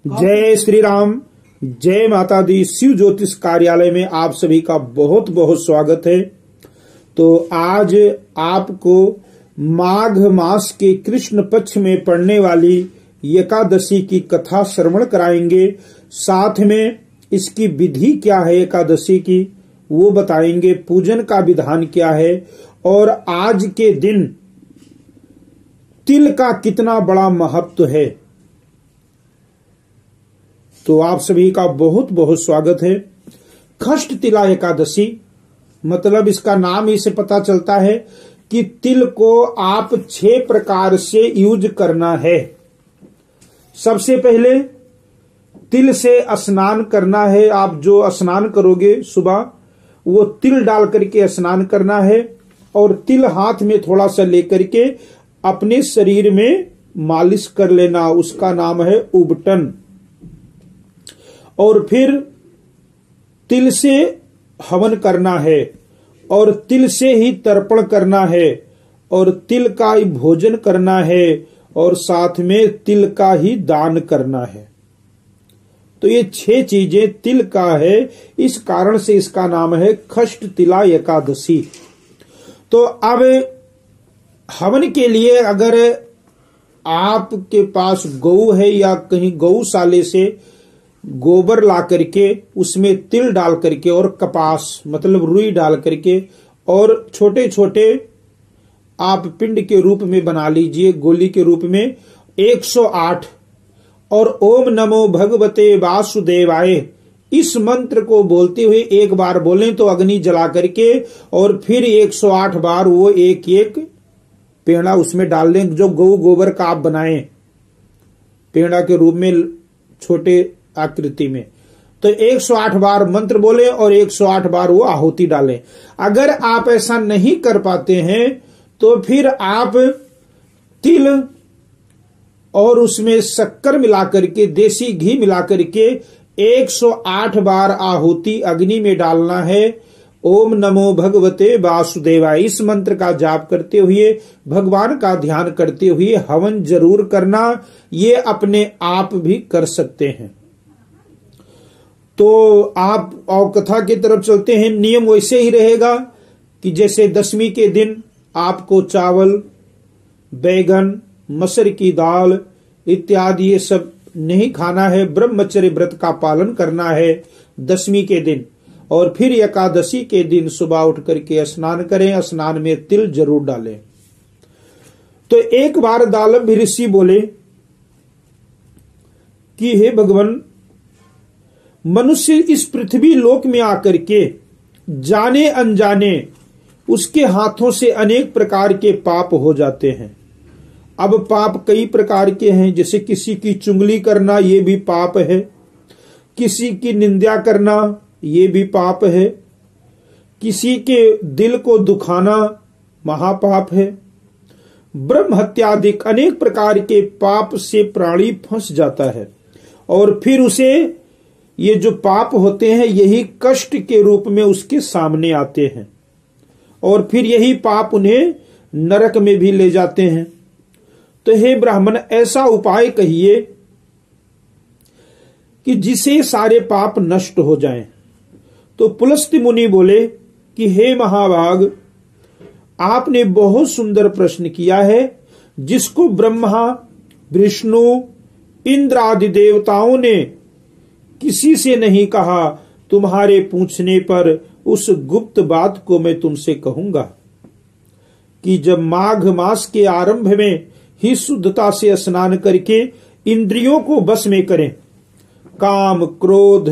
जय श्री राम, जय माता दी। शिव ज्योतिष कार्यालय में आप सभी का बहुत बहुत स्वागत है। तो आज आपको माघ मास के कृष्ण पक्ष में पड़ने वाली एकादशी की कथा श्रवण कराएंगे। साथ में इसकी विधि क्या है, एकादशी की वो बताएंगे, पूजन का विधान क्या है और आज के दिन तिल का कितना बड़ा महत्व है। तो आप सभी का बहुत बहुत स्वागत है। खष्ट तिला एकादशी मतलब इसका नाम ही से पता चलता है कि तिल को आप 6 प्रकार से यूज करना है। सबसे पहले तिल से स्नान करना है। आप जो स्नान करोगे सुबह वो तिल डाल करके स्नान करना है और तिल हाथ में थोड़ा सा लेकर के अपने शरीर में मालिश कर लेना। उसका नाम है उबटन। और फिर तिल से हवन करना है और तिल से ही तर्पण करना है और तिल का ही भोजन करना है और साथ में तिल का ही दान करना है। तो ये 6 चीजें तिल का है, इस कारण से इसका नाम है खष्ट तिला एकादशी। तो अब हवन के लिए अगर आपके पास गौ है या कहीं गौशाले से गोबर ला करके उसमें तिल डाल करके और कपास मतलब रुई डाल करके और छोटे छोटे आप पिंड के रूप में बना लीजिए, गोली के रूप में 108 और ओम नमो भगवते वासुदेवाय इस मंत्र को बोलते हुए एक बार बोलें तो अग्नि जला करके और फिर 108 बार वो एक एक पेड़ा उसमें डाल दें जो गौ गोबर का आप बनाएं पेड़ा के रूप में छोटे आकृति में। तो 108 बार मंत्र बोले और 108 बार वो आहुति डालें। अगर आप ऐसा नहीं कर पाते हैं तो फिर आप तिल और उसमें शक्कर मिलाकर के देसी घी मिलाकर के 108 बार आहुति अग्नि में डालना है। ओम नमो भगवते वासुदेवाय इस मंत्र का जाप करते हुए भगवान का ध्यान करते हुए हवन जरूर करना। ये अपने आप भी कर सकते हैं। तो आप और कथा की तरफ चलते हैं। नियम वैसे ही रहेगा कि जैसे दशमी के दिन आपको चावल, बैगन, मसर की दाल इत्यादि ये सब नहीं खाना है। ब्रह्मचर्य व्रत का पालन करना है दशमी के दिन। और फिर एकादशी के दिन सुबह उठ करके स्नान करें। स्नान में तिल जरूर डालें। तो एक बार दालम भी ऋषि बोले कि हे भगवान, मनुष्य इस पृथ्वी लोक में आकर के जाने अनजाने उसके हाथों से अनेक प्रकार के पाप हो जाते हैं। अब पाप कई प्रकार के हैं, जैसे किसी की चुगली करना ये भी पाप है, किसी की निंदा करना ये भी पाप है, किसी के दिल को दुखाना महापाप है, ब्रह्म हत्या आदि अनेक प्रकार के पाप से प्राणी फंस जाता है। और फिर उसे ये जो पाप होते हैं यही कष्ट के रूप में उसके सामने आते हैं और फिर यही पाप उन्हें नरक में भी ले जाते हैं। तो हे ब्राह्मण, ऐसा उपाय कहिए कि जिसे सारे पाप नष्ट हो जाएं। तो पुलस्त्य मुनि बोले कि हे महाभाग, आपने बहुत सुंदर प्रश्न किया है जिसको ब्रह्मा, विष्णु, इंद्र आदि देवताओं ने किसी से नहीं कहा। तुम्हारे पूछने पर उस गुप्त बात को मैं तुमसे कहूंगा कि जब माघ मास के आरंभ में ही शुद्धता से स्नान करके इंद्रियों को बस में करें, काम, क्रोध,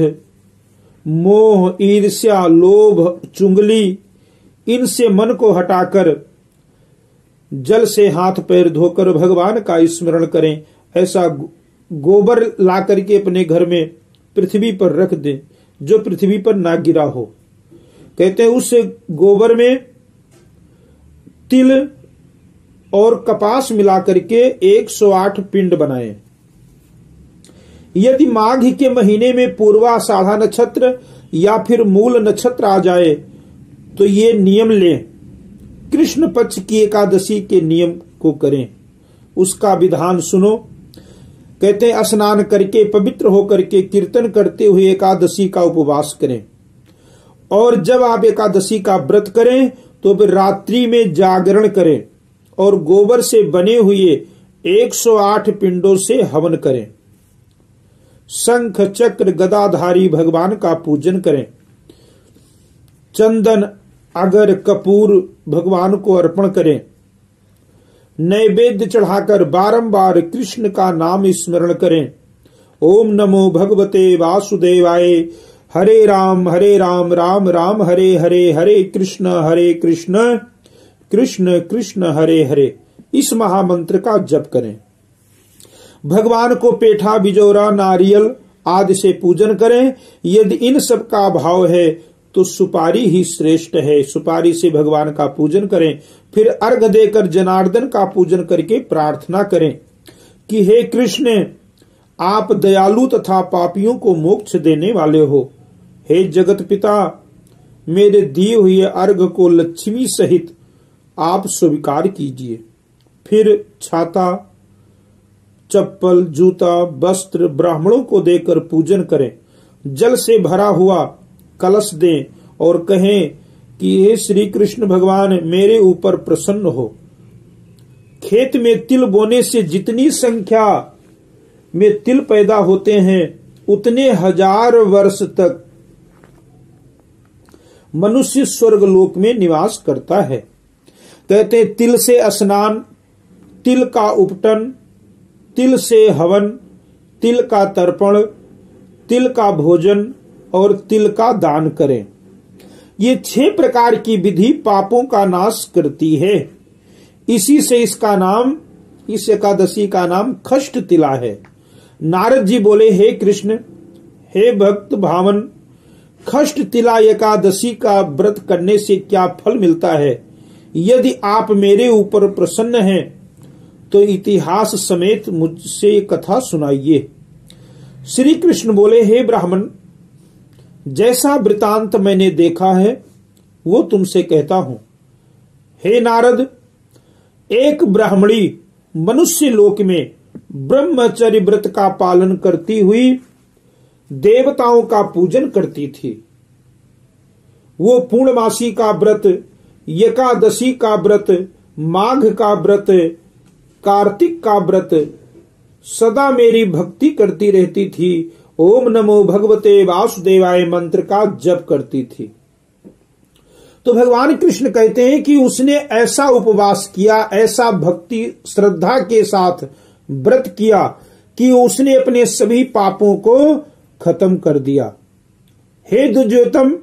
मोह, ईर्ष्या, लोभ, चुंगली इनसे मन को हटाकर जल से हाथ पैर धोकर भगवान का स्मरण करें। ऐसा गोबर ला करके अपने घर में पृथ्वी पर रख दें जो पृथ्वी पर ना गिरा हो। कहते हैं उस गोबर में तिल और कपास मिला करके 108 पिंड बनाएं। यदि माघ के महीने में पूर्वाषाढ़ा नक्षत्र या फिर मूल नक्षत्र आ जाए तो ये नियम लें। कृष्ण पक्ष की एकादशी के नियम को करें। उसका विधान सुनो। कहते हैं स्नान करके पवित्र होकर के कीर्तन करते हुए एकादशी का उपवास करें। और जब आप एकादशी का व्रत करें तो फिर रात्रि में जागरण करें और गोबर से बने हुए 108 पिंडों से हवन करें। शंख चक्र गदाधारी भगवान का पूजन करें। चंदन अगर कपूर भगवान को अर्पण करें। नैवेद्य चढ़ाकर बारंबार कृष्ण का नाम स्मरण करें। ओम नमो भगवते वासुदेवाय, हरे राम राम राम हरे हरे, हरे कृष्ण कृष्ण कृष्ण हरे हरे, इस महामंत्र का जप करें। भगवान को पेठा बिजौरा नारियल आदि से पूजन करें। यदि इन सब का अभाव है तो सुपारी ही श्रेष्ठ है। सुपारी से भगवान का पूजन करें। फिर अर्घ देकर जनार्दन का पूजन करके प्रार्थना करें कि हे कृष्ण, आप दयालु तथा पापियों को मोक्ष देने वाले हो। हे जगत पिता, मेरे दिए हुए अर्घ को लक्ष्मी सहित आप स्वीकार कीजिए। फिर छाता, चप्पल, जूता, वस्त्र ब्राह्मणों को देकर पूजन करें। जल से भरा हुआ कलश दें और कहें कि हे श्री कृष्ण भगवान, मेरे ऊपर प्रसन्न हो। खेत में तिल बोने से जितनी संख्या में तिल पैदा होते हैं उतने 1000 वर्ष तक मनुष्य स्वर्गलोक में निवास करता है। कहते हैं तिल से स्नान, तिल का उपटन, तिल से हवन, तिल का तर्पण, तिल का भोजन और तिल का दान करें। ये 6 प्रकार की विधि पापों का नाश करती है। इसी से इसका नाम, इस एकादशी का नाम खष्ट तिला है। नारद जी बोले, हे कृष्ण, हे भक्त भावन, खष्ट तिला एकादशी का व्रत करने से क्या फल मिलता है? यदि आप मेरे ऊपर प्रसन्न हैं तो इतिहास समेत मुझसे ये कथा सुनाइए। श्री कृष्ण बोले, हे ब्राह्मण, जैसा वृतांत मैंने देखा है वो तुमसे कहता हूं। हे नारद, एक ब्राह्मणी मनुष्य लोक में ब्रह्मचर्य व्रत का पालन करती हुई देवताओं का पूजन करती थी। वो पूर्णमासी का व्रत, एकादशी का व्रत, माघ का व्रत, कार्तिक का व्रत सदा मेरी भक्ति करती रहती थी। ओम नमो भगवते वासुदेवाय मंत्र का जप करती थी। तो भगवान कृष्ण कहते हैं कि उसने ऐसा उपवास किया, ऐसा भक्ति श्रद्धा के साथ व्रत किया कि उसने अपने सभी पापों को खत्म कर दिया। हे दुर्योधन,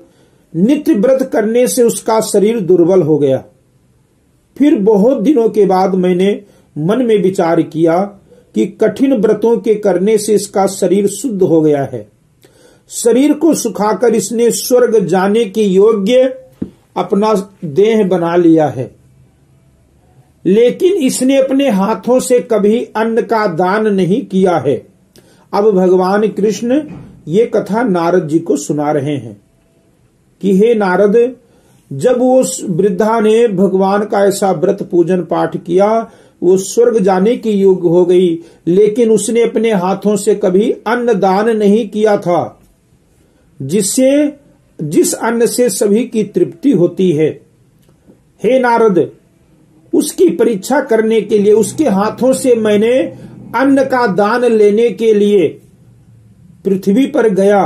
नित्य व्रत करने से उसका शरीर दुर्बल हो गया। फिर बहुत दिनों के बाद मैंने मन में विचार किया कि कठिन व्रतों के करने से इसका शरीर शुद्ध हो गया है। शरीर को सुखाकर इसने स्वर्ग जाने के योग्य अपना देह बना लिया है, लेकिन इसने अपने हाथों से कभी अन्न का दान नहीं किया है। अब भगवान कृष्ण ये कथा नारद जी को सुना रहे हैं कि हे नारद, जब उस वृद्धा ने भगवान का ऐसा व्रत पूजन पाठ किया, वो स्वर्ग जाने की योग्य हो गई, लेकिन उसने अपने हाथों से कभी अन्न दान नहीं किया था, जिस अन्न से सभी की तृप्ति होती है। हे नारद, उसकी परीक्षा करने के लिए उसके हाथों से मैंने अन्न का दान लेने के लिए पृथ्वी पर गया,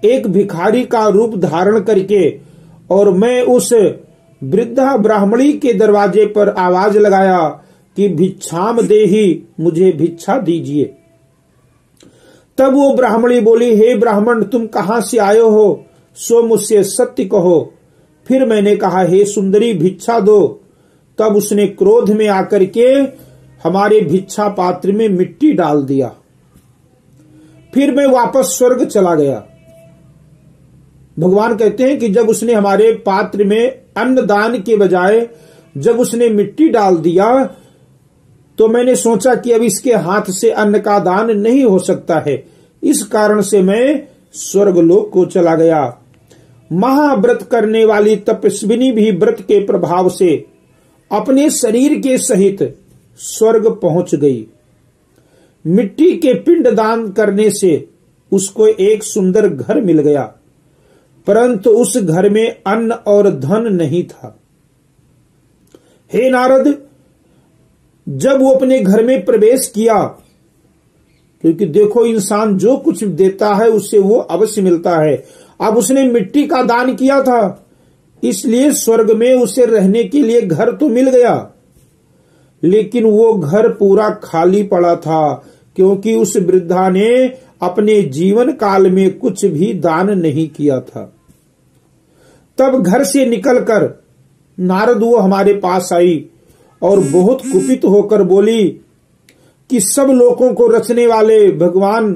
एक भिखारी का रूप धारण करके, और मैं उस वृद्धा ब्राह्मणी के दरवाजे पर आवाज लगाया कि भिक्षाम देहि, मुझे भिक्षा दीजिए। तब वो ब्राह्मणी बोली, हे ब्राह्मण, तुम कहां से आए हो, सो मुझसे सत्य कहो। फिर मैंने कहा, हे सुंदरी, भिक्षा दो। तब उसने क्रोध में आकर के हमारे भिक्षा पात्र में मिट्टी डाल दिया। फिर मैं वापस स्वर्ग चला गया। भगवान कहते हैं कि जब उसने हमारे पात्र में अन्न दान के बजाय जब उसने मिट्टी डाल दिया, तो मैंने सोचा कि अब इसके हाथ से अन्न का दान नहीं हो सकता है। इस कारण से मैं स्वर्गलोक को चला गया। महाव्रत करने वाली तपस्विनी भी व्रत के प्रभाव से अपने शरीर के सहित स्वर्ग पहुंच गई। मिट्टी के पिंड दान करने से उसको एक सुंदर घर मिल गया, परंतु उस घर में अन्न और धन नहीं था। हे नारद, जब वो अपने घर में प्रवेश किया, क्योंकि देखो इंसान जो कुछ देता है उससे वो अवश्य मिलता है। अब उसने मिट्टी का दान किया था, इसलिए स्वर्ग में उसे रहने के लिए घर तो मिल गया, लेकिन वो घर पूरा खाली पड़ा था, क्योंकि उस वृद्धा ने अपने जीवन काल में कुछ भी दान नहीं किया था। तब घर से निकलकर नारद वो हमारे पास आई और बहुत कुपित होकर बोली कि सब लोगों को रचने वाले भगवान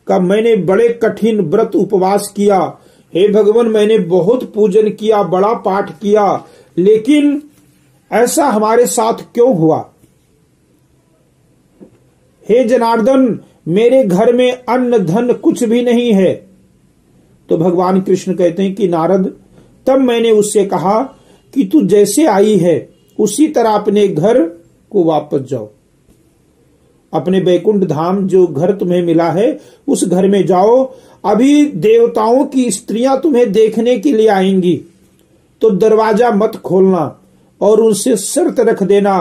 का मैंने बड़े कठिन व्रत उपवास किया। हे भगवान, मैंने बहुत पूजन किया, बड़ा पाठ किया, लेकिन ऐसा हमारे साथ क्यों हुआ? हे जनार्दन, मेरे घर में अन्न धन कुछ भी नहीं है। तो भगवान कृष्ण कहते हैं कि नारद, तब मैंने उससे कहा कि तू जैसे आई है उसी तरह अपने घर को वापस जाओ, अपने बैकुंठ धाम जो घर तुम्हें मिला है उस घर में जाओ। अभी देवताओं की स्त्रियां तुम्हें देखने के लिए आएंगी, तो दरवाजा मत खोलना और उनसे शर्त रख देना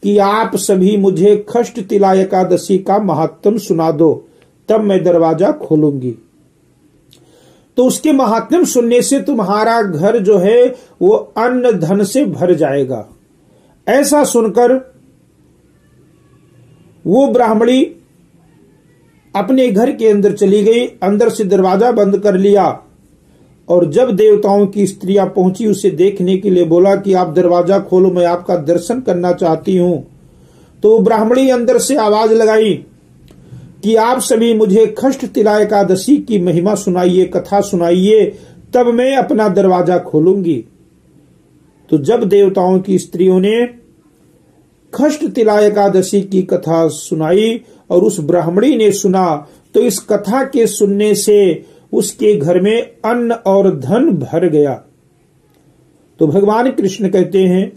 कि आप सभी मुझे खष्ट तिला एकादशी का महात्म सुना दो, तब मैं दरवाजा खोलूंगी। तो उसके महात्म सुनने से तुम्हारा घर जो है वो अन्न धन से भर जाएगा। ऐसा सुनकर वो ब्राह्मणी अपने घर के अंदर चली गई, अंदर से दरवाजा बंद कर लिया, और जब देवताओं की स्त्रियां पहुंची उसे देखने के लिए बोला कि आप दरवाजा खोलो, मैं आपका दर्शन करना चाहती हूं। तो ब्राह्मणी अंदर से आवाज लगाई कि आप सभी मुझे खष्ट तिला एकादशी की महिमा सुनाइए, कथा सुनाइए, तब मैं अपना दरवाजा खोलूंगी। तो जब देवताओं की स्त्रियों ने खष्ट तिला एकादशी की कथा सुनाई और उस ब्राह्मणी ने सुना, तो इस कथा के सुनने से उसके घर में अन्न और धन भर गया। तो भगवान कृष्ण कहते हैं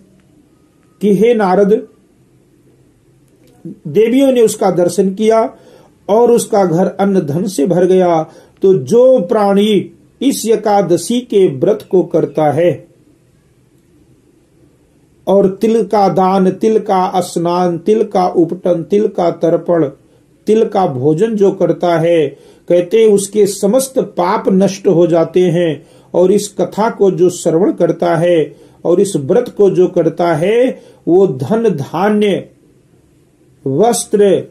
कि हे नारद, देवियों ने उसका दर्शन किया और उसका घर अन्न धन से भर गया। तो जो प्राणी इस एकादशी के व्रत को करता है और तिल का दान, तिल का स्नान, तिल का उपटन, तिल का तर्पण, तिल का भोजन जो करता है, कहते हैं उसके समस्त पाप नष्ट हो जाते हैं। और इस कथा को जो श्रवण करता है और इस व्रत को जो करता है, वो धन धान्य वस्त्र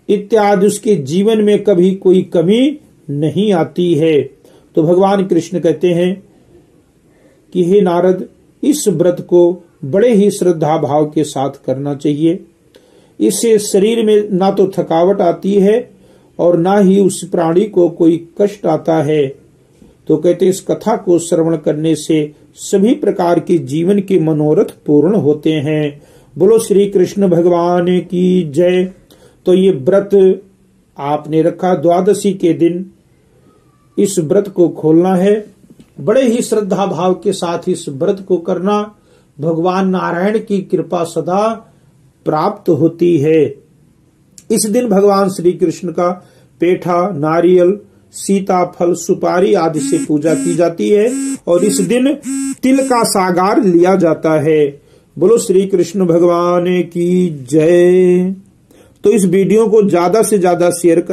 इत्यादि उसके जीवन में कभी कोई कमी नहीं आती है। तो भगवान कृष्ण कहते हैं कि हे नारद, इस व्रत को बड़े ही श्रद्धा भाव के साथ करना चाहिए। इससे शरीर में ना तो थकावट आती है और ना ही उस प्राणी को कोई कष्ट आता है। तो कहते इस कथा को श्रवण करने से सभी प्रकार के जीवन के मनोरथ पूर्ण होते हैं। बोलो श्री कृष्ण भगवान की जय। तो ये व्रत आपने रखा, द्वादशी के दिन इस व्रत को खोलना है, बड़े ही श्रद्धा भाव के साथ इस व्रत को करना। भगवान नारायण की कृपा सदा प्राप्त होती है। इस दिन भगवान श्री कृष्ण का पेठा, नारियल, सीताफल, सुपारी आदि से पूजा की जाती है और इस दिन तिल का सागार लिया जाता है। बोलो श्री कृष्ण भगवान की जय। तो इस वीडियो को ज्यादा से ज्यादा शेयर कर